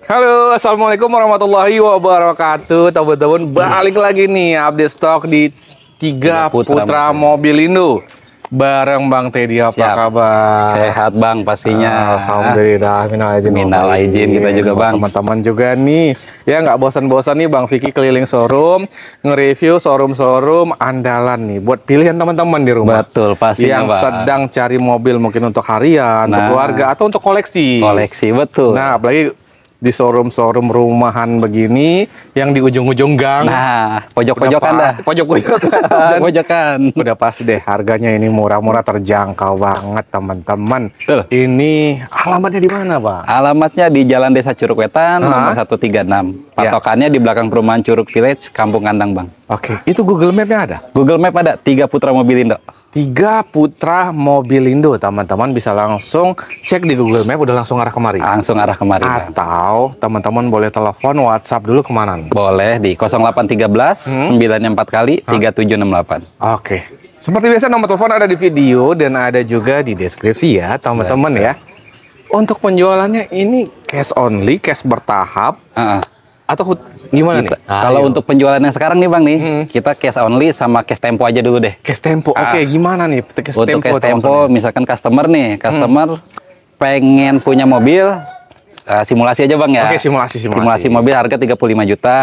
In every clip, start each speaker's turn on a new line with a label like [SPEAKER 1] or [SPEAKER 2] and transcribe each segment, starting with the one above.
[SPEAKER 1] Halo, assalamualaikum warahmatullahi wabarakatuh. Teman-teman, balik lagi nih update stok di tiga putra mobil Indo. Bareng Bang Teddy, apa kabar?
[SPEAKER 2] Sehat Bang pastinya.
[SPEAKER 1] Alhamdulillah,
[SPEAKER 2] minal aidin kita juga Bang.
[SPEAKER 1] Teman-teman juga nih, ya nggak bosan-bosan nih Bang Vicky keliling showroom, nge-review showroom-showroom andalan nih buat pilihan teman-teman di rumah.
[SPEAKER 2] Betul, pastinya
[SPEAKER 1] yang
[SPEAKER 2] Bang.
[SPEAKER 1] sedang cari mobil mungkin untuk harian, untuk keluarga atau untuk koleksi.
[SPEAKER 2] Koleksi, betul.
[SPEAKER 1] Nah, apalagi di showroom rumahan begini yang di ujung-ujung gang.
[SPEAKER 2] Nah, pojok-pojokan dah.
[SPEAKER 1] Pojok-pojokan.
[SPEAKER 2] Pojokan.
[SPEAKER 1] Udah pasti deh, harganya ini murah-murah, terjangkau banget teman-teman.
[SPEAKER 2] Tuh.
[SPEAKER 1] Ini alamatnya di mana, Bang?
[SPEAKER 2] Alamatnya di Jalan Desa Curug Wetan, nomor 136. Patokannya di belakang perumahan Curug Village, Kampung Kandang, Bang.
[SPEAKER 1] Oke, itu Google Map-nya ada?
[SPEAKER 2] Google Map ada, 3 putra mobil Indo.
[SPEAKER 1] 3 putra mobil Indo, teman-teman bisa langsung cek di Google Map, udah langsung arah kemari.
[SPEAKER 2] Langsung arah kemari, Bang.
[SPEAKER 1] Atau teman-teman boleh telepon WhatsApp dulu kemana nih?
[SPEAKER 2] Boleh di 0813 94 kali 3768.
[SPEAKER 1] Oke. Seperti biasa nomor telepon ada di video dan ada juga di deskripsi ya, teman-teman ya. Untuk penjualannya ini cash only, cash bertahap, atau gimana nih?
[SPEAKER 2] Kalau untuk penjualannya sekarang nih Bang nih, kita cash only sama cash tempo aja dulu deh.
[SPEAKER 1] Cash tempo, oke, gimana nih?
[SPEAKER 2] Untuk cash tempo, misalkan customer nih, customer pengen punya mobil, simulasi aja Bang ya.
[SPEAKER 1] Oke, simulasi
[SPEAKER 2] mobil harga 35 juta.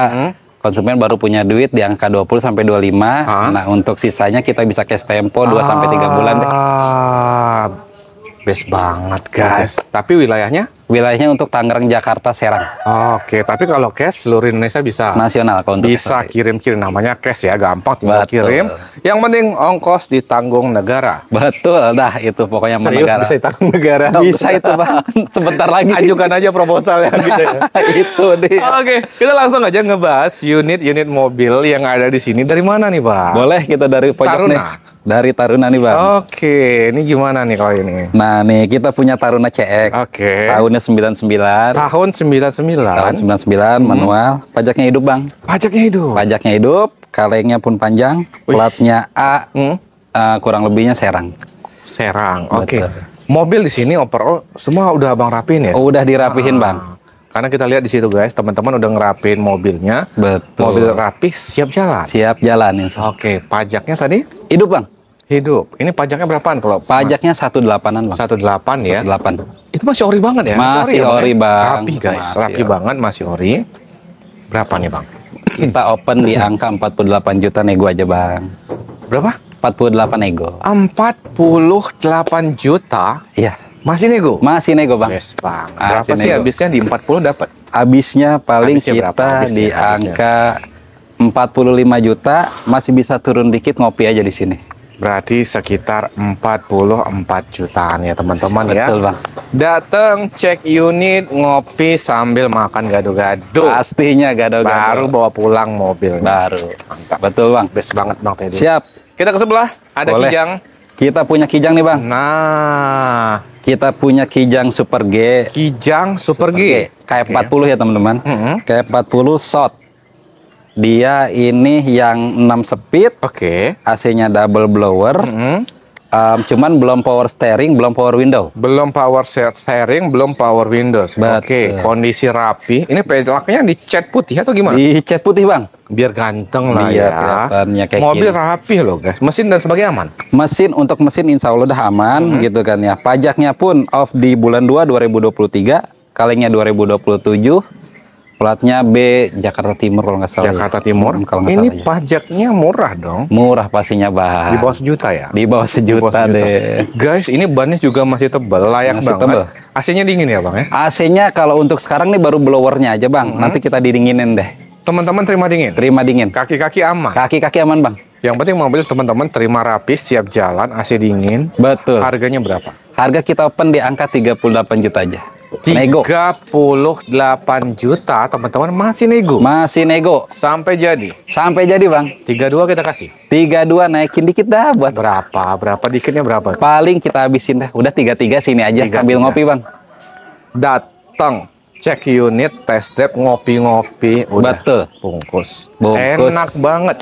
[SPEAKER 2] Konsumen baru punya duit di angka 20 sampai 25. Nah, untuk sisanya kita bisa cash tempo 2 sampai 3 bulan deh.
[SPEAKER 1] Best banget, guys. Tapi wilayahnya?
[SPEAKER 2] Wilayahnya untuk Tangerang, Jakarta, Serang.
[SPEAKER 1] Oke, tapi kalau cash seluruh Indonesia bisa.
[SPEAKER 2] Nasional kalau untuk
[SPEAKER 1] bisa kirim-kirim, namanya cash ya, gampang tinggal kirim. Yang penting ongkos ditanggung negara.
[SPEAKER 2] Betul, dah itu pokoknya
[SPEAKER 1] Serius,
[SPEAKER 2] negara.
[SPEAKER 1] bisa ditanggung negara.
[SPEAKER 2] Bisa itu Bang. Sebentar lagi
[SPEAKER 1] ajukan aja proposalnya gitu ya.
[SPEAKER 2] Itu deh.
[SPEAKER 1] Oke, kita langsung aja ngebahas unit-unit mobil yang ada di sini. Dari mana nih, Bang?
[SPEAKER 2] Boleh kita dari pojok
[SPEAKER 1] Taruna.
[SPEAKER 2] nih. Dari Taruna nih, Bang.
[SPEAKER 1] Oke, ini gimana nih kalau ini?
[SPEAKER 2] Nah, nih kita punya Taruna CX.
[SPEAKER 1] Oke.
[SPEAKER 2] Tahunnya 99.
[SPEAKER 1] Tahun 99.
[SPEAKER 2] Tahun 99 manual. Pajaknya hidup, Bang.
[SPEAKER 1] Pajaknya hidup.
[SPEAKER 2] Pajaknya hidup, kalengnya pun panjang, platnya A. Kurang lebihnya Serang.
[SPEAKER 1] Serang. Oke. Mobil di sini overall semua udah Abang rapiin ya?
[SPEAKER 2] Oh, udah dirapihin, Bang.
[SPEAKER 1] Karena kita lihat di situ guys, teman-teman udah ngerapiin mobilnya.
[SPEAKER 2] Betul.
[SPEAKER 1] Mobil rapi, siap jalan.
[SPEAKER 2] Siap jalan itu.
[SPEAKER 1] Oke, pajaknya tadi?
[SPEAKER 2] Hidup, Bang.
[SPEAKER 1] Hidup. Ini pajaknya berapaan kalau?
[SPEAKER 2] Pajaknya 18-an, Bang.
[SPEAKER 1] 18 ya.
[SPEAKER 2] 18.
[SPEAKER 1] Itu masih ori banget ya?
[SPEAKER 2] Masih ori, Bang.
[SPEAKER 1] Rapi guys,
[SPEAKER 2] Masih
[SPEAKER 1] rapi banget, masih ori. Berapa nih, Bang?
[SPEAKER 2] Kita open di angka 48 juta nego aja, Bang.
[SPEAKER 1] Berapa?
[SPEAKER 2] 48 nego.
[SPEAKER 1] 48 juta?
[SPEAKER 2] Iya.
[SPEAKER 1] Masih nego?
[SPEAKER 2] Masih nego, Bang.
[SPEAKER 1] Yes, Bang.
[SPEAKER 2] Masih
[SPEAKER 1] Berapa sih
[SPEAKER 2] nego.
[SPEAKER 1] habisnya di 40 dapat?
[SPEAKER 2] Habisnya paling
[SPEAKER 1] Habisnya berapa?
[SPEAKER 2] kita
[SPEAKER 1] Habisnya,
[SPEAKER 2] di angka 45 juta, masih bisa turun dikit, ngopi aja di sini.
[SPEAKER 1] Berarti sekitar 44 jutaan ya teman-teman ya.
[SPEAKER 2] Betul, Bang.
[SPEAKER 1] Datang cek unit, ngopi sambil makan gado-gado.
[SPEAKER 2] Pastinya gado-gado.
[SPEAKER 1] Baru bawa pulang mobil.
[SPEAKER 2] Baru.
[SPEAKER 1] Mantap.
[SPEAKER 2] Betul, Bang.
[SPEAKER 1] Best banget Bang Teddy.
[SPEAKER 2] Siap.
[SPEAKER 1] Kita ke sebelah, ada
[SPEAKER 2] Boleh.
[SPEAKER 1] Kijang.
[SPEAKER 2] Kita punya Kijang nih, Bang.
[SPEAKER 1] Nah,
[SPEAKER 2] Kita punya Kijang Super G.
[SPEAKER 1] Kijang Super G.
[SPEAKER 2] Kayak 40 ya, teman-teman. Kayak 40 short. Dia ini yang 6 speed.
[SPEAKER 1] Oke.
[SPEAKER 2] AC-nya double blower. Cuman belum power steering, belum power window.
[SPEAKER 1] Belum power steering, belum power windows.
[SPEAKER 2] Betul.
[SPEAKER 1] Oke, kondisi rapi. Ini peleknya dicat putih atau gimana?
[SPEAKER 2] Di cat putih, Bang.
[SPEAKER 1] Biar ganteng lah
[SPEAKER 2] Biar
[SPEAKER 1] ya.
[SPEAKER 2] kelihatannya kayak
[SPEAKER 1] Mobil
[SPEAKER 2] gini.
[SPEAKER 1] rapi loh guys. Mesin dan sebagainya aman.
[SPEAKER 2] Untuk mesin insya Allah udah aman gitu kan ya. Pajaknya pun off di bulan 2 2023, kalengnya 2027, platnya B Jakarta Timur kalau nggak salah.
[SPEAKER 1] Jakarta Timur.
[SPEAKER 2] Kalau nggak
[SPEAKER 1] Ini
[SPEAKER 2] salah ya.
[SPEAKER 1] pajaknya murah dong.
[SPEAKER 2] Murah pastinya, Bang.
[SPEAKER 1] Di bawah sejuta ya?
[SPEAKER 2] Di bawah sejuta deh.
[SPEAKER 1] Guys, ini bannya juga masih tebal, layak
[SPEAKER 2] Masih
[SPEAKER 1] banget.
[SPEAKER 2] tebal.
[SPEAKER 1] AC-nya dingin ya Bang ya?
[SPEAKER 2] AC-nya kalau untuk sekarang nih baru blowernya aja, Bang. Nanti kita didinginin deh.
[SPEAKER 1] Teman-teman terima dingin?
[SPEAKER 2] Terima dingin.
[SPEAKER 1] Kaki-kaki aman?
[SPEAKER 2] Kaki-kaki aman, Bang.
[SPEAKER 1] Yang penting mobil teman-teman terima rapi, siap jalan, AC dingin.
[SPEAKER 2] Betul.
[SPEAKER 1] Harganya berapa?
[SPEAKER 2] Harga kita open di angka 38 juta aja. Nego.
[SPEAKER 1] 38 juta teman-teman, masih nego?
[SPEAKER 2] Masih nego.
[SPEAKER 1] Sampai jadi?
[SPEAKER 2] Sampai jadi, Bang.
[SPEAKER 1] 32 kita kasih?
[SPEAKER 2] 32 naikin dikit dah buat.
[SPEAKER 1] Berapa? Berapa dikitnya berapa?
[SPEAKER 2] Paling kita habisin dah. Udah 33 sini aja
[SPEAKER 1] 33.
[SPEAKER 2] sambil ngopi, Bang.
[SPEAKER 1] Datang, cek unit, test drive, ngopi-ngopi, udah
[SPEAKER 2] Betul.
[SPEAKER 1] bungkus.
[SPEAKER 2] Bungkus.
[SPEAKER 1] Enak banget.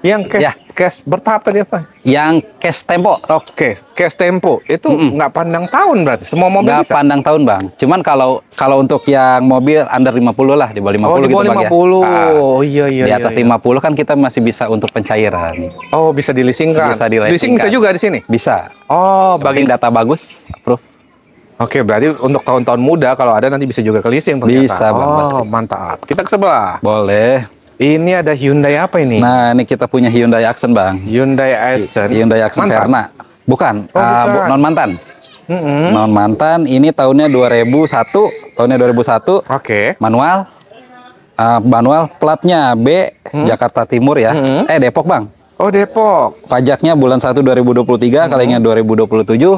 [SPEAKER 1] Yang cash,
[SPEAKER 2] Ya.
[SPEAKER 1] cash bertahap tadi apa?
[SPEAKER 2] Yang cash tempo.
[SPEAKER 1] Oke, cash tempo itu nggak pandang tahun berarti. Semua mobil
[SPEAKER 2] Nggak
[SPEAKER 1] bisa.
[SPEAKER 2] pandang tahun bang. Cuman kalau untuk yang mobil under 50 lah, di bawah 50
[SPEAKER 1] Oh, di bawah
[SPEAKER 2] gitu bang
[SPEAKER 1] 50.
[SPEAKER 2] ya.
[SPEAKER 1] Oh iya iya.
[SPEAKER 2] Di atas
[SPEAKER 1] iya.
[SPEAKER 2] 50 kan kita masih bisa untuk pencairan.
[SPEAKER 1] Oh, bisa dileasingkan.
[SPEAKER 2] Bisa dileasingkan.
[SPEAKER 1] Leasing bisa juga di sini.
[SPEAKER 2] Bisa.
[SPEAKER 1] Oh,
[SPEAKER 2] Bagi
[SPEAKER 1] bagi
[SPEAKER 2] data bagus, approve.
[SPEAKER 1] Oke, berarti untuk tahun-tahun muda kalau ada nanti bisa juga ke leasing ternyata.
[SPEAKER 2] Bisa, Bang.
[SPEAKER 1] Oh, mantap. Kita ke sebelah.
[SPEAKER 2] Boleh.
[SPEAKER 1] Ini ada Hyundai apa ini?
[SPEAKER 2] Nah, ini kita punya Hyundai Accent bang.
[SPEAKER 1] Hyundai Accent.
[SPEAKER 2] Hyundai Accent
[SPEAKER 1] Mantan?
[SPEAKER 2] Verna. Bukan,
[SPEAKER 1] Oh, bukan.
[SPEAKER 2] non mantan.
[SPEAKER 1] Mm-mm.
[SPEAKER 2] Non mantan. Ini tahunnya 2001. Tahunnya 2001.
[SPEAKER 1] Oke.
[SPEAKER 2] Manual. Manual. Platnya B. Jakarta Timur ya. Depok bang.
[SPEAKER 1] Oh, Depok.
[SPEAKER 2] Pajaknya bulan 1 2023, kalinya 2027.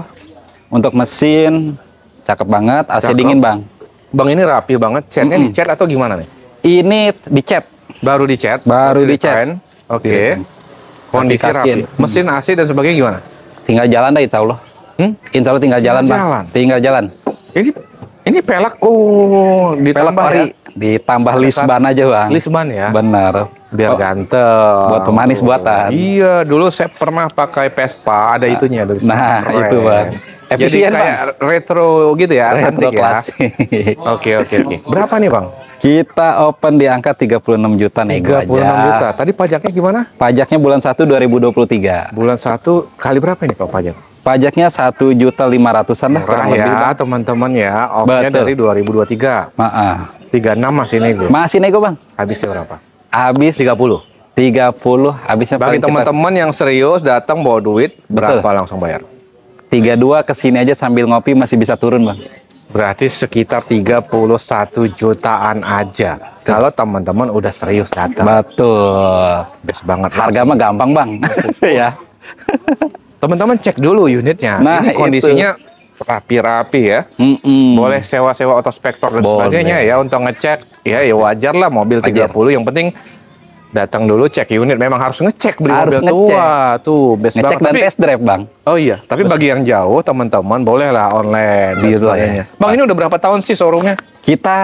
[SPEAKER 2] Untuk mesin cakep banget, AC
[SPEAKER 1] Cakep.
[SPEAKER 2] dingin bang.
[SPEAKER 1] Bang, ini rapi banget. Catnya dicat atau gimana nih?
[SPEAKER 2] Ini dicat.
[SPEAKER 1] Baru dicat?
[SPEAKER 2] Baru
[SPEAKER 1] Oke,
[SPEAKER 2] dicat.
[SPEAKER 1] desain. Oke.
[SPEAKER 2] Desain.
[SPEAKER 1] Kondisi
[SPEAKER 2] Kaki-kakian.
[SPEAKER 1] rapi. Mesin AC dan sebagainya gimana?
[SPEAKER 2] Tinggal jalan dah insya Allah. Insya Allah tinggal jalan bang.
[SPEAKER 1] jalan.
[SPEAKER 2] Tinggal jalan.
[SPEAKER 1] Ini pelak. Oh,
[SPEAKER 2] Pelek
[SPEAKER 1] ditambah
[SPEAKER 2] ori.
[SPEAKER 1] ya?
[SPEAKER 2] Ditambah lisban aja bang.
[SPEAKER 1] Lisban ya?
[SPEAKER 2] Bener.
[SPEAKER 1] Biar
[SPEAKER 2] Oh,
[SPEAKER 1] ganteng.
[SPEAKER 2] buat pemanis buatan.
[SPEAKER 1] Iya, dulu saya pernah pakai Vespa, ada itunya dari
[SPEAKER 2] Nah,
[SPEAKER 1] Keren.
[SPEAKER 2] itu, Bang.
[SPEAKER 1] Jadi
[SPEAKER 2] Efisien,
[SPEAKER 1] kayak retro gitu ya,
[SPEAKER 2] retro
[SPEAKER 1] antik ya.
[SPEAKER 2] klasik.
[SPEAKER 1] Oke. Berapa nih, Bang?
[SPEAKER 2] Kita open di angka 36 juta nih.
[SPEAKER 1] 36 juta. Tadi pajaknya gimana?
[SPEAKER 2] Pajaknya bulan 1 2023.
[SPEAKER 1] Bulan 1 kali berapa ini kalau pajak?
[SPEAKER 2] Pajaknya 1.500.000-an lah
[SPEAKER 1] Murah
[SPEAKER 2] kurang lebih.
[SPEAKER 1] ya,
[SPEAKER 2] Bang.
[SPEAKER 1] teman-teman ya. Off-nya
[SPEAKER 2] Betul.
[SPEAKER 1] dari 2023.
[SPEAKER 2] Maaf.
[SPEAKER 1] 36 masih nego.
[SPEAKER 2] Masih nego bang.
[SPEAKER 1] Habisnya berapa?
[SPEAKER 2] Habis
[SPEAKER 1] 30.
[SPEAKER 2] 30. Habisnya
[SPEAKER 1] Bagi
[SPEAKER 2] paling kita
[SPEAKER 1] teman-teman yang serius datang bawa duit, berapa langsung bayar?
[SPEAKER 2] 32 kesini aja sambil ngopi masih bisa turun bang.
[SPEAKER 1] Berarti sekitar 31 jutaan aja. Kalau teman-teman udah serius datang.
[SPEAKER 2] Betul.
[SPEAKER 1] Best banget.
[SPEAKER 2] Harga mah gampang bang. Ya.
[SPEAKER 1] Teman-teman cek dulu unitnya.
[SPEAKER 2] Nah,
[SPEAKER 1] ini kondisinya rapi-rapi ya. Boleh sewa-sewa otospektor dan
[SPEAKER 2] Boleh.
[SPEAKER 1] sebagainya ya untuk ngecek. Ya wajar lah mobil 30. Yang penting datang dulu cek unit. Memang harus ngecek beli
[SPEAKER 2] Harus
[SPEAKER 1] mobil
[SPEAKER 2] ngecek.
[SPEAKER 1] tua. Tuh best
[SPEAKER 2] Ngecek
[SPEAKER 1] banget.
[SPEAKER 2] dan test drive bang.
[SPEAKER 1] Oh iya, tapi bagi yang jauh teman-teman bolehlah online dan
[SPEAKER 2] Gitu
[SPEAKER 1] sebagainya.
[SPEAKER 2] ya.
[SPEAKER 1] Bang, ini udah berapa tahun sih showroomnya?
[SPEAKER 2] Kita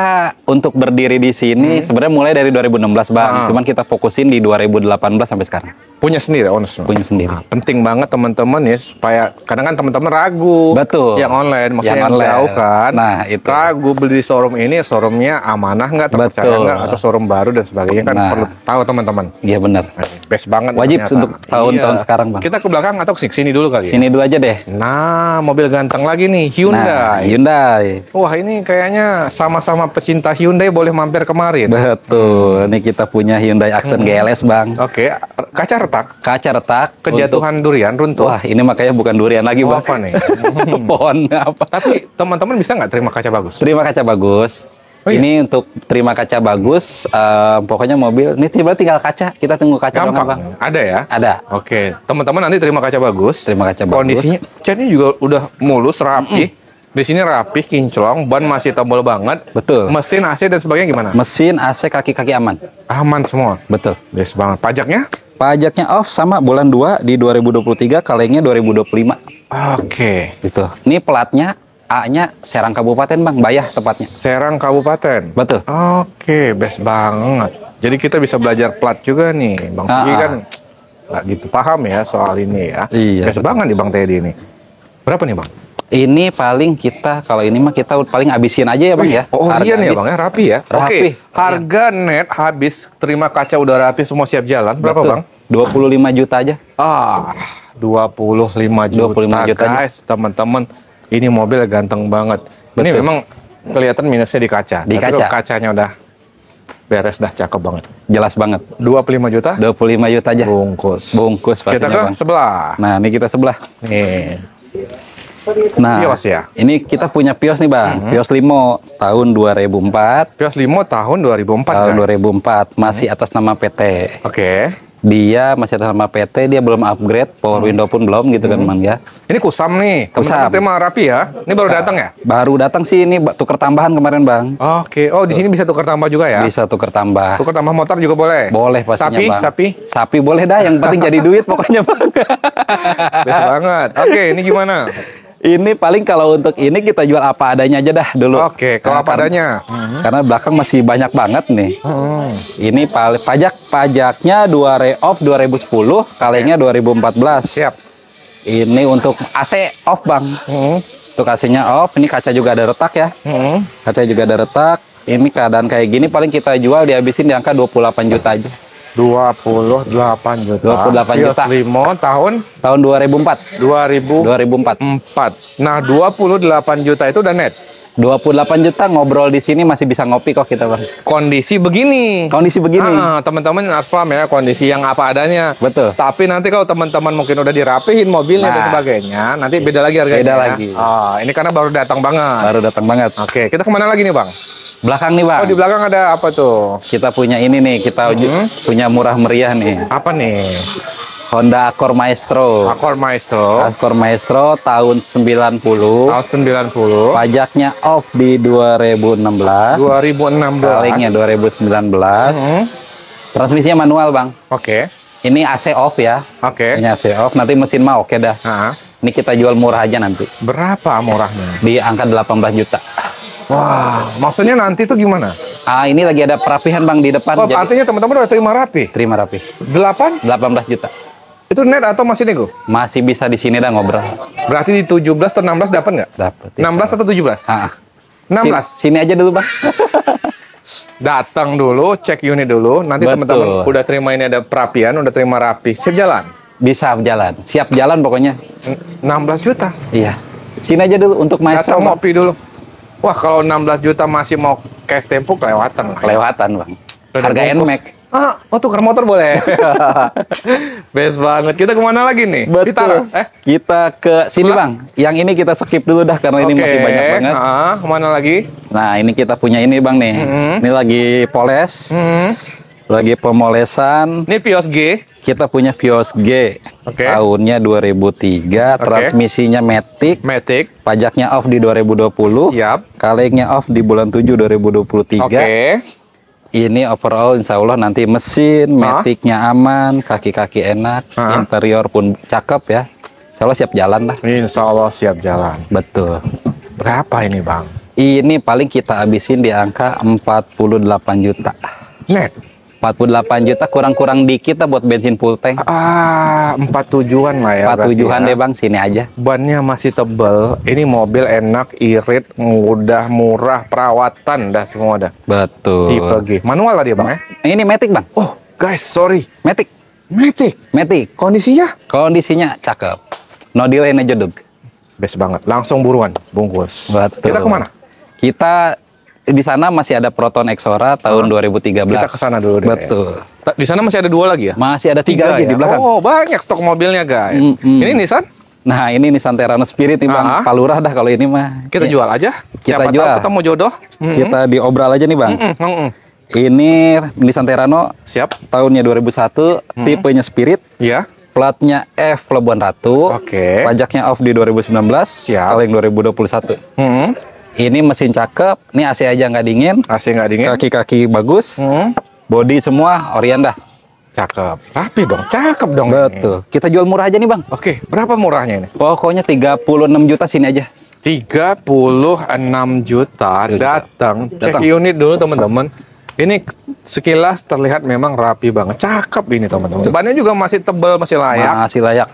[SPEAKER 2] untuk berdiri di sini sebenarnya mulai dari 2016 bang. Cuman kita fokusin di 2018 sampai sekarang.
[SPEAKER 1] Punya sendiri, owner.
[SPEAKER 2] Punya sendiri.
[SPEAKER 1] Nah, penting banget teman-teman ya supaya kadang kan teman-teman ragu.
[SPEAKER 2] Betul.
[SPEAKER 1] Yang online, maksudnya
[SPEAKER 2] Yang
[SPEAKER 1] yang
[SPEAKER 2] online.
[SPEAKER 1] jauh kan.
[SPEAKER 2] Nah, itu.
[SPEAKER 1] Ragu beli di showroom ini, showroomnya amanah nggak, terpercaya
[SPEAKER 2] Betul.
[SPEAKER 1] nggak, atau showroom baru dan sebagainya kan
[SPEAKER 2] Nah.
[SPEAKER 1] perlu tahu teman-teman.
[SPEAKER 2] Iya benar.
[SPEAKER 1] Best banget.
[SPEAKER 2] Wajib
[SPEAKER 1] ternyata.
[SPEAKER 2] untuk tahun-tahun sekarang, Bang.
[SPEAKER 1] Kita ke belakang atau ke sini dulu kali ya?
[SPEAKER 2] Sini dulu aja deh.
[SPEAKER 1] Nah, mobil ganteng lagi nih,
[SPEAKER 2] Nah,
[SPEAKER 1] Hyundai.
[SPEAKER 2] Hyundai.
[SPEAKER 1] Wah, ini kayaknya sama-sama pecinta Hyundai boleh mampir kemarin.
[SPEAKER 2] Betul. Ini kita punya Hyundai Accent GLS, Bang.
[SPEAKER 1] Oke, kaca retak,
[SPEAKER 2] Kaca retak.
[SPEAKER 1] kejatuhan durian, runtuh.
[SPEAKER 2] Wah, ini makanya bukan durian lagi,
[SPEAKER 1] Oh,
[SPEAKER 2] Bang.
[SPEAKER 1] apa nih?
[SPEAKER 2] Pohon apa?
[SPEAKER 1] Tapi teman-teman bisa nggak terima kaca bagus?
[SPEAKER 2] Terima kaca bagus.
[SPEAKER 1] Oh, iya?
[SPEAKER 2] Ini untuk terima kaca bagus, pokoknya mobil. Ini tiba tinggal kaca. Kita tunggu kaca doang, Bang.
[SPEAKER 1] Gampang. Ada ya?
[SPEAKER 2] Ada.
[SPEAKER 1] Oke, teman-teman nanti terima kaca bagus.
[SPEAKER 2] Terima kaca bagus.
[SPEAKER 1] Kondisinya, catnya juga udah mulus, rapi. Di sini rapi, kinclong, ban masih tebal banget.
[SPEAKER 2] Betul.
[SPEAKER 1] Mesin AC dan sebagainya gimana?
[SPEAKER 2] Mesin AC kaki-kaki aman.
[SPEAKER 1] Aman semua.
[SPEAKER 2] Betul.
[SPEAKER 1] Best banget. Pajaknya?
[SPEAKER 2] Pajaknya off sama bulan 2 di 2023, kalengnya 2025.
[SPEAKER 1] Oke.
[SPEAKER 2] Gitu. Ini platnya A-nya Serang Kabupaten, Bang. Bayah tepatnya.
[SPEAKER 1] Serang Kabupaten.
[SPEAKER 2] Betul.
[SPEAKER 1] Oke, best banget. Jadi kita bisa belajar plat juga nih. Bang Teddy kan nggak gitu paham ya soal ini ya.
[SPEAKER 2] Iya,
[SPEAKER 1] Best
[SPEAKER 2] betul.
[SPEAKER 1] banget nih Bang Teddy ini. Berapa nih Bang?
[SPEAKER 2] Ini paling kita, kalau ini mah kita paling habisin aja ya, Bang ya.
[SPEAKER 1] Oh
[SPEAKER 2] Harga
[SPEAKER 1] iya nih ya
[SPEAKER 2] habis.
[SPEAKER 1] Bang ya, rapi ya.
[SPEAKER 2] Rapi.
[SPEAKER 1] Oke, harga net habis terima kaca udah rapi semua siap jalan. Berapa
[SPEAKER 2] Betul.
[SPEAKER 1] Bang?
[SPEAKER 2] 25 juta aja.
[SPEAKER 1] 25 juta,
[SPEAKER 2] 25 juta aja.
[SPEAKER 1] guys, teman-teman. Ini mobil ganteng banget. Ini
[SPEAKER 2] Betul.
[SPEAKER 1] memang kelihatan minusnya di kaca.
[SPEAKER 2] Di
[SPEAKER 1] Tapi
[SPEAKER 2] kaca.
[SPEAKER 1] kalau kacanya udah beres, dah cakep banget.
[SPEAKER 2] Jelas banget.
[SPEAKER 1] 25 juta?
[SPEAKER 2] 25 juta aja.
[SPEAKER 1] Bungkus.
[SPEAKER 2] Bungkus
[SPEAKER 1] Kita
[SPEAKER 2] pastinya,
[SPEAKER 1] ke
[SPEAKER 2] Bang.
[SPEAKER 1] sebelah.
[SPEAKER 2] Nah, ini kita sebelah.
[SPEAKER 1] Nih.
[SPEAKER 2] Nah,
[SPEAKER 1] Pios ya?
[SPEAKER 2] Ini kita punya Pios nih, Bang. Pios Limo tahun 2004.
[SPEAKER 1] Pios Limo tahun 2004,
[SPEAKER 2] Tahun
[SPEAKER 1] guys.
[SPEAKER 2] 2004 masih atas nama PT.
[SPEAKER 1] Oke.
[SPEAKER 2] Dia masih atas nama PT, dia belum upgrade, power window pun belum gitu kan, Bang ya.
[SPEAKER 1] Ini kusam nih.
[SPEAKER 2] Kusam.
[SPEAKER 1] Teman-teman tema rapi ya. Ini baru datang ya?
[SPEAKER 2] Baru datang sih ini tuker tambahan kemarin, Bang.
[SPEAKER 1] Oke. Oh, di sini bisa tukar tambah juga ya?
[SPEAKER 2] Bisa tuker tambah.
[SPEAKER 1] Tukar tambah motor juga boleh?
[SPEAKER 2] Boleh pastinya, Bang.
[SPEAKER 1] Sapi?
[SPEAKER 2] Sapi boleh dah, yang penting jadi duit pokoknya, Bang.
[SPEAKER 1] Best banget. Oke, ini gimana?
[SPEAKER 2] Ini paling kalau untuk ini kita jual apa adanya aja dah dulu.
[SPEAKER 1] Oke, kalau apa adanya.
[SPEAKER 2] Karena belakang masih banyak banget nih. Ini pajaknya 2010, kalengnya 2014.
[SPEAKER 1] Siap.
[SPEAKER 2] Ini untuk AC off, Bang. Untuk AC-nya off, ini kaca juga ada retak ya. Kaca juga ada retak. Ini keadaan kayak gini paling kita jual dihabisin di angka 28 juta aja.
[SPEAKER 1] 28 juta.
[SPEAKER 2] 28 juta.
[SPEAKER 1] Limo tahun
[SPEAKER 2] 2004. 2004.
[SPEAKER 1] Nah, 28 juta itu udah net.
[SPEAKER 2] 28 juta ngobrol di sini masih bisa ngopi kok kita, Bang.
[SPEAKER 1] Kondisi begini. Teman-teman harus paham ya, kondisi yang apa adanya.
[SPEAKER 2] Betul.
[SPEAKER 1] Tapi nanti kalau teman-teman mungkin udah dirapihin mobilnya dan sebagainya, nanti beda lagi harganya.
[SPEAKER 2] Beda lagi.
[SPEAKER 1] Ini karena baru datang banget.
[SPEAKER 2] Baru datang banget.
[SPEAKER 1] Oke, kita kemana lagi nih, Bang?
[SPEAKER 2] Belakang nih, Bang.
[SPEAKER 1] Oh, di belakang ada apa tuh?
[SPEAKER 2] Kita punya ini nih, kita punya murah meriah nih.
[SPEAKER 1] Apa nih?
[SPEAKER 2] Honda Accord Maestro.
[SPEAKER 1] Accord Maestro.
[SPEAKER 2] Accord Maestro tahun 90.
[SPEAKER 1] Tahun 90.
[SPEAKER 2] Pajaknya off di 2016.
[SPEAKER 1] 2016.
[SPEAKER 2] Kalengnya 2019. Transmisinya manual, Bang.
[SPEAKER 1] Oke.
[SPEAKER 2] Ini AC off ya.
[SPEAKER 1] Oke.
[SPEAKER 2] Ini AC off. Nanti mesin mah oke dah. Ini kita jual murah aja nanti.
[SPEAKER 1] Berapa murahnya?
[SPEAKER 2] Di angka 18 juta.
[SPEAKER 1] Wah, maksudnya nanti itu gimana?
[SPEAKER 2] Ini lagi ada perapihan, Bang, di depan.
[SPEAKER 1] Oh, artinya teman-teman udah terima rapi?
[SPEAKER 2] Terima rapi.
[SPEAKER 1] 18
[SPEAKER 2] juta.
[SPEAKER 1] Itu net atau masih nego?
[SPEAKER 2] Masih bisa di sini dah ngobrol.
[SPEAKER 1] Berarti di 17 atau 16 dapat nggak?
[SPEAKER 2] Dapat.
[SPEAKER 1] 16 atau 17? 16.
[SPEAKER 2] Sini aja dulu, Bang.
[SPEAKER 1] Datang dulu, cek unit dulu. Nanti teman-teman udah terima ini ada perapian, udah terima rapi. Siap jalan?
[SPEAKER 2] Bisa jalan. Siap jalan pokoknya.
[SPEAKER 1] 16 juta?
[SPEAKER 2] Iya. Sini aja dulu untuk Maestro.
[SPEAKER 1] Datang ngopi dulu. Wah, kalau 16 juta masih mau cash tempo kelewatan.
[SPEAKER 2] Kelewatan, Bang. Harga NMAX.
[SPEAKER 1] Tukar motor boleh. Best banget. Kita kemana lagi nih?
[SPEAKER 2] Betul. Kita ke sini, Bang. Yang ini kita skip dulu dah karena ini masih banyak banget.
[SPEAKER 1] Kemana lagi?
[SPEAKER 2] Nah, ini kita punya ini, Bang, nih. Ini lagi poles. Lagi pemolesan.
[SPEAKER 1] Ini Vios G.
[SPEAKER 2] Kita punya Vios G. Tahunnya 2003. Transmisinya Matic. Pajaknya off di 2020.
[SPEAKER 1] Siap.
[SPEAKER 2] Kalengnya off di bulan 7 2023. Ini overall insya Allah nanti mesin, Matic-nya aman, kaki-kaki enak, interior pun cakep ya. Insya Allah siap jalan lah.
[SPEAKER 1] Insya Allah siap jalan.
[SPEAKER 2] Betul.
[SPEAKER 1] Berapa ini, Bang?
[SPEAKER 2] Ini paling kita habisin di angka 48 juta.
[SPEAKER 1] Net?
[SPEAKER 2] 48 juta kurang-kurang dikit lah buat bensin full tank.
[SPEAKER 1] 47-an lah ya.
[SPEAKER 2] 47-an deh, Bang, sini aja.
[SPEAKER 1] Bannya masih tebel. Ini mobil enak, irit, mudah, murah, perawatan dah semua dah.
[SPEAKER 2] Betul.
[SPEAKER 1] Tipe G. Manual lah dia, Bang ya?
[SPEAKER 2] Ini Matic, Bang.
[SPEAKER 1] Oh, guys, sorry.
[SPEAKER 2] Matic.
[SPEAKER 1] Kondisinya?
[SPEAKER 2] Kondisinya cakep. No delay, no jodog.
[SPEAKER 1] Best banget. Langsung buruan bungkus.
[SPEAKER 2] Betul.
[SPEAKER 1] Kita kemana?
[SPEAKER 2] Kita di sana masih ada Proton Exora tahun 2013.
[SPEAKER 1] Kita ke sana dulu deh.
[SPEAKER 2] Betul.
[SPEAKER 1] Di sana masih ada 2 lagi ya?
[SPEAKER 2] Masih ada 3 lagi
[SPEAKER 1] ya?
[SPEAKER 2] di belakang.
[SPEAKER 1] Oh, banyak stok mobilnya, guys. Ini Nissan?
[SPEAKER 2] Nah, ini Nissan Terrano Spirit nih, Bang. Palurah dah kalau ini mah.
[SPEAKER 1] Kita jual aja.
[SPEAKER 2] Kita
[SPEAKER 1] Siapa
[SPEAKER 2] jual.
[SPEAKER 1] tahu ketemu jodoh.
[SPEAKER 2] Kita diobral aja nih, Bang. Ini Nissan Terrano.
[SPEAKER 1] Siap.
[SPEAKER 2] Tahunnya 2001, tipenya Spirit.
[SPEAKER 1] Iya.
[SPEAKER 2] Platnya F Pelabuhan Ratu. Pajaknya off di 2019.
[SPEAKER 1] Siap.
[SPEAKER 2] Kaleng 2021. Ini mesin cakep, ini AC aja nggak dingin.
[SPEAKER 1] AC nggak dingin.
[SPEAKER 2] Kaki-kaki bagus. Body semua Orion dah.
[SPEAKER 1] Cakep. Rapi dong, cakep dong.
[SPEAKER 2] Betul. Ini. Kita jual murah aja nih, Bang.
[SPEAKER 1] Oke, berapa murahnya ini?
[SPEAKER 2] Pokoknya 36 juta sini aja.
[SPEAKER 1] 36 juta. Datang. Cek unit dulu, teman-teman. Ini sekilas terlihat memang rapi banget. Cakep ini, teman-teman. Bannya juga masih tebal, masih layak.
[SPEAKER 2] Masih layak.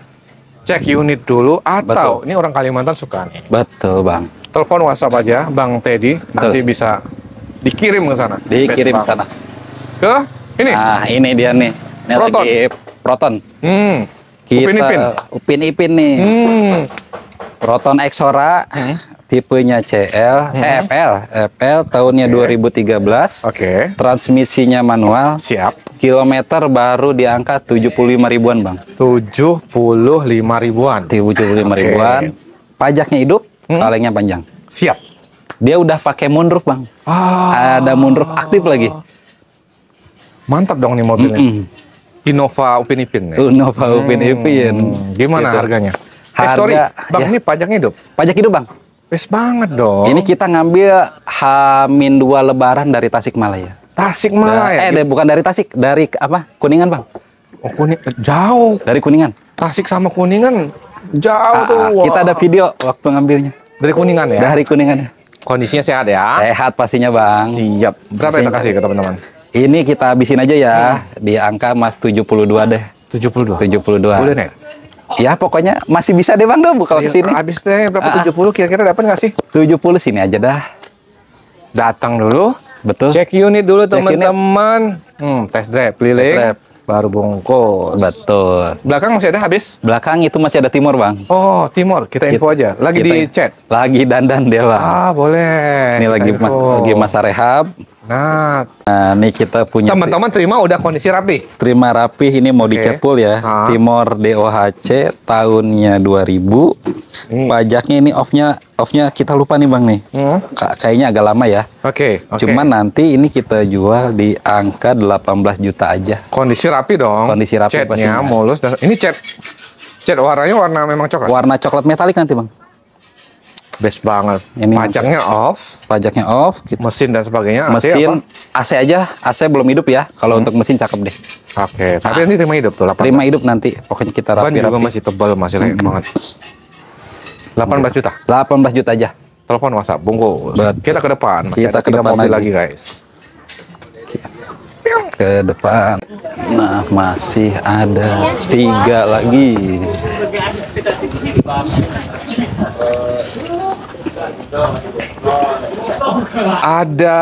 [SPEAKER 1] Cek unit dulu atau ini orang Kalimantan suka nih.
[SPEAKER 2] Betul, Bang.
[SPEAKER 1] Telepon WhatsApp aja Bang Teddy, nanti bisa dikirim ke sana.
[SPEAKER 2] Dikirim ke sana.
[SPEAKER 1] Ke ini.
[SPEAKER 2] Nah, ini dia nih. Ini
[SPEAKER 1] Proton.
[SPEAKER 2] lagi Proton. Kita Upin Ipin nih. Proton Exora tipenya CL, FL tahunnya 2013. Transmisinya manual.
[SPEAKER 1] Siap.
[SPEAKER 2] Kilometer baru di angka 75 ribuan, Bang.
[SPEAKER 1] 75 ribuan.
[SPEAKER 2] 75 ribuan. Pajaknya hidup, kalengnya panjang.
[SPEAKER 1] Siap.
[SPEAKER 2] Dia udah pakai moonroof, Bang. Ada moonroof aktif lagi.
[SPEAKER 1] Mantap dong nih mobilnya. Innova Upin Ipin.
[SPEAKER 2] Innova Upin Ipin.
[SPEAKER 1] Gimana gitu harganya?
[SPEAKER 2] Harga,
[SPEAKER 1] Bang, ini pajak hidup?
[SPEAKER 2] Pajak hidup, Bang.
[SPEAKER 1] Best banget dong.
[SPEAKER 2] Ini kita ngambil H-2 lebaran dari Tasikmalaya.
[SPEAKER 1] Tasikmalaya?
[SPEAKER 2] Bukan dari Tasik, dari apa? Kuningan, Bang.
[SPEAKER 1] Oh, jauh.
[SPEAKER 2] Dari Kuningan.
[SPEAKER 1] Tasik sama Kuningan Jauh tuh.
[SPEAKER 2] Kita ada video waktu ngambilnya.
[SPEAKER 1] Dari Kuningan ya?
[SPEAKER 2] Dari Kuningan.
[SPEAKER 1] Kondisinya sehat ya?
[SPEAKER 2] Sehat pastinya Bang.
[SPEAKER 1] Siap. Berapa kita kasih ke teman-teman?
[SPEAKER 2] Ini kita habisin aja ya. Di angka Mas 72 deh.
[SPEAKER 1] 72?
[SPEAKER 2] 72.
[SPEAKER 1] Udah nih?
[SPEAKER 2] Ya pokoknya masih bisa deh Bang kalau kesini.
[SPEAKER 1] Habis deh berapa 70 kira-kira dapat nggak sih?
[SPEAKER 2] 70 sini aja dah.
[SPEAKER 1] Datang dulu.
[SPEAKER 2] Betul.
[SPEAKER 1] Cek unit dulu teman-teman. Test drive, keliling. Baru bungkus.
[SPEAKER 2] Betul.
[SPEAKER 1] Belakang masih ada habis?
[SPEAKER 2] Belakang itu masih ada Timur Bang.
[SPEAKER 1] Oh Timur, kita info aja. Lagi di chat?
[SPEAKER 2] Lagi dandan dia Bang.
[SPEAKER 1] Ah boleh.
[SPEAKER 2] Ini lagi masa rehab.
[SPEAKER 1] Nah,
[SPEAKER 2] ini kita punya
[SPEAKER 1] teman-teman terima udah kondisi rapi.
[SPEAKER 2] Terima rapi, ini mau dicat full ya. Timor DOHC tahunnya 2000. Pajaknya ini off-nya kita lupa nih Bang nih. Kayaknya agak lama ya.
[SPEAKER 1] Oke.
[SPEAKER 2] Cuman nanti ini kita jual di angka 18 juta aja.
[SPEAKER 1] Kondisi rapi dong.
[SPEAKER 2] Kondisi rapi
[SPEAKER 1] Catnya mulus dan ini cat warnanya warna memang coklat.
[SPEAKER 2] Warna coklat metalik nanti Bang.
[SPEAKER 1] Best banget.
[SPEAKER 2] Ini
[SPEAKER 1] pajaknya off.
[SPEAKER 2] Pajaknya off.
[SPEAKER 1] Mesin dan sebagainya.
[SPEAKER 2] Mesin AC aja. AC belum hidup ya. Kalau untuk mesin cakep deh.
[SPEAKER 1] Oke. Tapi nanti terima hidup tuh.
[SPEAKER 2] Terima hidup nanti. Pokoknya kita rapi-rapi.
[SPEAKER 1] Ban juga masih tebal, masih layak banget. 18 juta.
[SPEAKER 2] 18 juta aja.
[SPEAKER 1] Telepon WhatsApp bungkus. Kita ke depan. Masih
[SPEAKER 2] kita
[SPEAKER 1] ada
[SPEAKER 2] ke depan
[SPEAKER 1] mobil lagi guys.
[SPEAKER 2] Ke depan. Nah masih ada 3 lagi.
[SPEAKER 1] Ada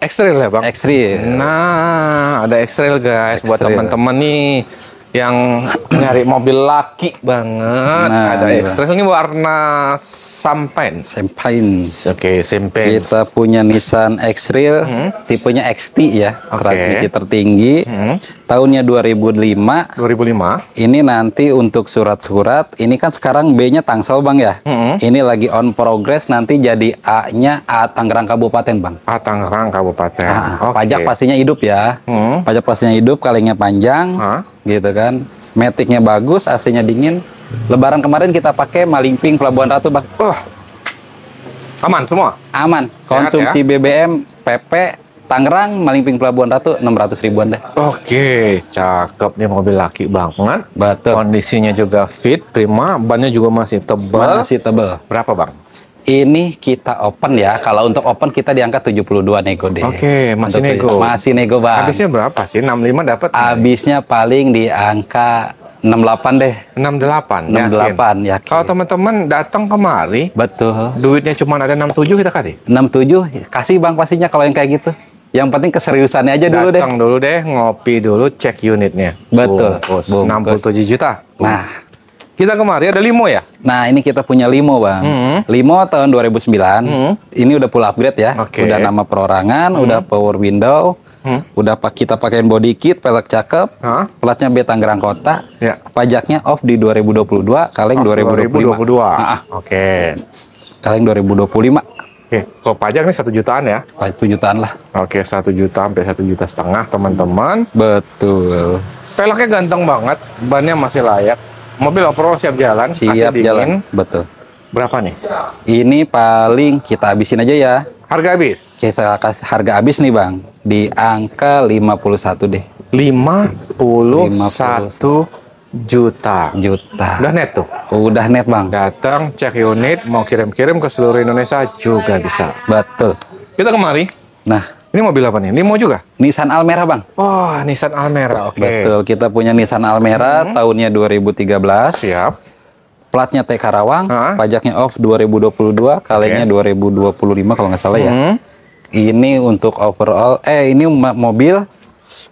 [SPEAKER 1] X-Trail ya Bang?
[SPEAKER 2] X-Trail.
[SPEAKER 1] Nah, ada X-Trail guys. Buat teman-teman nih yang nyari mobil laki banget.
[SPEAKER 2] Nah,
[SPEAKER 1] ada X-Trail ini warna Champagne. Oke, Champagne.
[SPEAKER 2] Kita punya Nissan X-Trail, tipenya XT ya, transmisi tertinggi. Tahunnya 2005.
[SPEAKER 1] 2005.
[SPEAKER 2] Ini nanti untuk surat-surat, ini kan sekarang B-nya Tangsel Bang ya. Ini lagi on progress, nanti jadi A-nya A Tangerang Kabupaten Bang.
[SPEAKER 1] A Tangerang Kabupaten.
[SPEAKER 2] Pajak pastinya hidup ya. Pajak pastinya hidup, kalengnya panjang. Gitu kan, metiknya bagus, AC-nya dingin. Lebaran kemarin kita pakai Malingping Pelabuhan Ratu Bang.
[SPEAKER 1] Aman semua?
[SPEAKER 2] Aman. Konsumsi BBM PP Tangerang Malingping Pelabuhan Ratu 600 ribuan deh.
[SPEAKER 1] Oke, cakep nih mobil laki banget.
[SPEAKER 2] Betul.
[SPEAKER 1] Kondisinya juga fit, prima. Bannya juga masih tebal.
[SPEAKER 2] Masih tebal.
[SPEAKER 1] Berapa Bang?
[SPEAKER 2] Ini kita open ya. Kalau untuk open kita di angka 72 nego deh.
[SPEAKER 1] Oke, masih nego.
[SPEAKER 2] Masih nego Bang.
[SPEAKER 1] Habisnya berapa sih? 65 dapat?
[SPEAKER 2] Habisnya paling di angka 68 deh.
[SPEAKER 1] 68.
[SPEAKER 2] 68 ya.
[SPEAKER 1] Kalau teman-teman datang kemari,
[SPEAKER 2] betul.
[SPEAKER 1] Duitnya cuma ada 67 kita kasih.
[SPEAKER 2] 67 kasih Bang pastinya kalau yang kayak gitu. Yang penting keseriusannya aja dulu deh.
[SPEAKER 1] Datang dulu deh, ngopi dulu, cek unitnya.
[SPEAKER 2] Betul.
[SPEAKER 1] Bungkus. 67 juta.
[SPEAKER 2] Nah,
[SPEAKER 1] kita kemarin ada limo ya?
[SPEAKER 2] Nah, ini kita punya limo, Bang. Limo tahun 2009. Ini udah full upgrade ya. Udah nama perorangan, udah power window, udah kita pakein body kit, pelek cakep, platnya B Tangerang Kota. Pajaknya off di 2022, kaleng 2025.
[SPEAKER 1] Oke.
[SPEAKER 2] Kaleng 2025.
[SPEAKER 1] Oke, kalau pajak nih 1 jutaan ya?
[SPEAKER 2] 1 jutaan lah.
[SPEAKER 1] Oke, 1 juta sampai 1,5 juta teman-teman.
[SPEAKER 2] Betul.
[SPEAKER 1] Velgnya ganteng banget, bannya masih layak. Mobil overall siap jalan,
[SPEAKER 2] siap jalan, betul.
[SPEAKER 1] Berapa nih?
[SPEAKER 2] Ini paling kita habisin aja ya.
[SPEAKER 1] Harga habis?
[SPEAKER 2] Kita kasih harga habis nih Bang, di angka 51 deh.
[SPEAKER 1] 51 juta. Udah net tuh?
[SPEAKER 2] Udah net Bang.
[SPEAKER 1] Datang, cek unit, mau kirim-kirim ke seluruh Indonesia juga bisa.
[SPEAKER 2] Betul.
[SPEAKER 1] Kita kemari.
[SPEAKER 2] Nah.
[SPEAKER 1] Ini mobil apa nih? Limo juga?
[SPEAKER 2] Nissan Almera Bang.
[SPEAKER 1] Oh, Nissan Almera, oke.
[SPEAKER 2] Betul, kita punya Nissan Almera tahunnya 2013.
[SPEAKER 1] Siap.
[SPEAKER 2] Platnya T Karawang, pajaknya off 2022, kalengnya 2025 kalau nggak salah ya. Ini untuk overall, ini mobil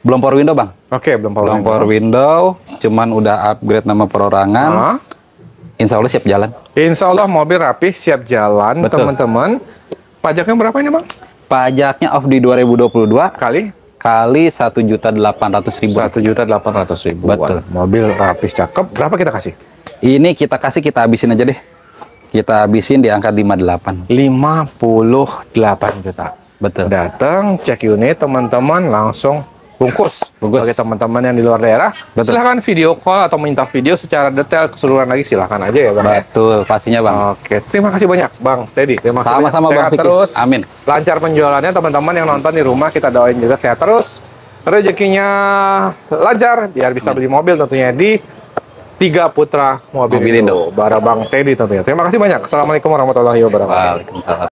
[SPEAKER 2] belum power window Bang.
[SPEAKER 1] Oke, belum
[SPEAKER 2] power window, cuman udah upgrade nama perorangan. Insya Allah siap jalan.
[SPEAKER 1] Insya Allah mobil rapi, siap jalan, teman-teman. Pajaknya berapa ini Bang?
[SPEAKER 2] Pajaknya off di 2022
[SPEAKER 1] kali
[SPEAKER 2] 1.800.000.
[SPEAKER 1] 1.800.000.
[SPEAKER 2] Betul.
[SPEAKER 1] Mobil rapih cakep. Berapa kita kasih?
[SPEAKER 2] Ini kita habisin aja deh. Kita habisin di angka 58.
[SPEAKER 1] 58 juta.
[SPEAKER 2] Betul.
[SPEAKER 1] Datang cek unit teman-teman langsung bungkus. Bagi teman-teman yang di luar daerah, silahkan video call atau minta video secara detail keseluruhan lagi silahkan aja ya Bang.
[SPEAKER 2] Betul, pastinya Bang.
[SPEAKER 1] Oke, terima kasih banyak Bang Teddy. Terima kasih.
[SPEAKER 2] Sama-sama Bang Fikri.
[SPEAKER 1] Terus.
[SPEAKER 2] Amin.
[SPEAKER 1] Lancar penjualannya teman-teman yang nonton di rumah, kita doain juga sehat terus. Rezekinya lancar biar bisa beli mobil tentunya di 3 Putra Mobilindo. Bara Bang Teddy tentunya. Terima kasih banyak. Assalamualaikum warahmatullahi wabarakatuh.
[SPEAKER 2] Waalaikumsalam.